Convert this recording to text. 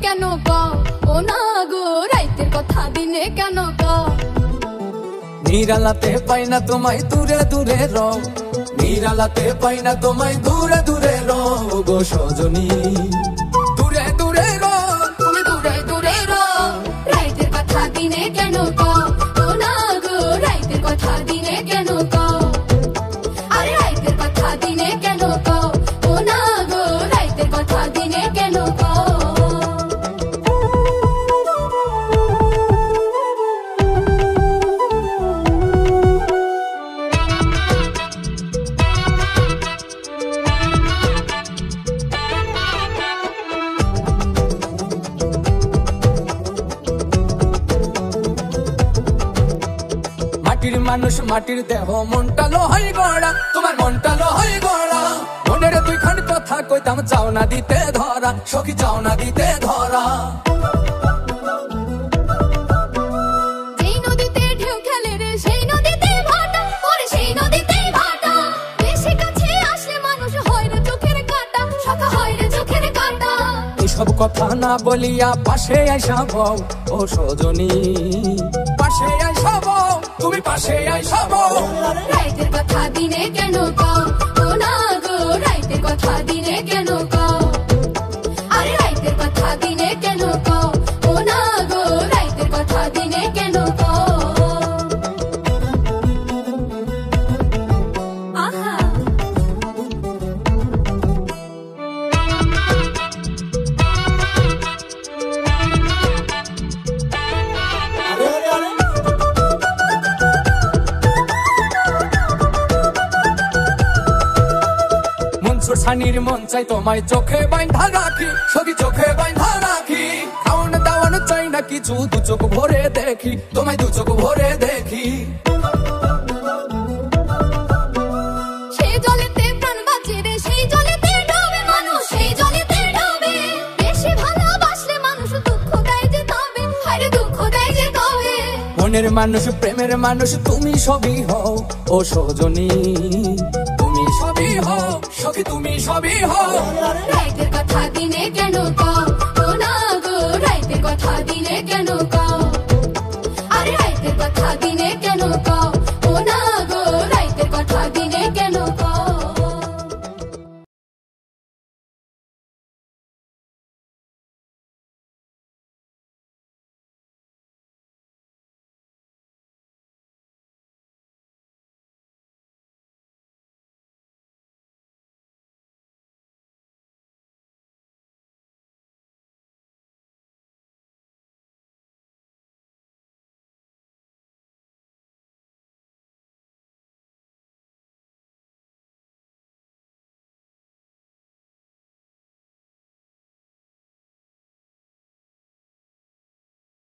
কেন কও ও না গো রাইতের কথা দিনে কেন কও নিরালাতে পাই না তোমায় দূরে দূরে রও নিরালাতে পাই না তোমায় দূরে দূরে রও গো সজনী দূরে দূরে রও তুমি দূরে দূরে রও রাইতের কথা দিনে কেন কও ও না গো রাইতের কথা দিনে কেন কও আরে রাইতের কথা দিনে কেন কও ও না গো রাইতের কথা দিনে কেন কও মাটির মানুষ মাটির দেহ মনটা লোহাই গড়া তোমার মনটা লোহাই গড়া মনের দুইখান কথা কইতাম চাও না দিতে ধরা সখী চাও না দিতে ধরা সেই নদীতে ঢেউ খেলে রে সেই নদীতে ভাটা ওরে সেই নদীতে ভাটা বেশি কাছে আসলে মানুষ হয় রে চোখের কাঁটা সখা হয় রে চোখের কাঁটা এসব কথা না বলিয়া পাশে আইসা বউ ও সজনী পাশে আইসা বউ তুমি পাশে আইসা বউ রাইতের কথা দিনে কেন কও ও না গো রাইতের কথা দিনে কেন কও আরে রাইতের কথা দিনে কেন কও ও না গো রাইতের কথা দিনে কেন কও আহা ছানির মন চাই তোমায় চোখে বাইন্ধা রাখি সখী চোখে বাইন্ধা রাখি খাওয়ানো দাওয়ানো চাই না কিছু দু চোখ ভরে দেখি তোমায় দু চোখ ভরে দেখি সেই জলেতে প্রাণ বাঁচে রে সেই জলেতে ডোবে মানুষ সেই জলেতে ডোবে বেশি ভালোবাসলে মানুষ দুঃখ দেয় যে তবে আরে দুঃখ দেয় যে তবে মনের মানুষ প্রেমের মানুষ তুমি সবই হও ও সজনী তুমি সবই হও সখী তুমি সবই হও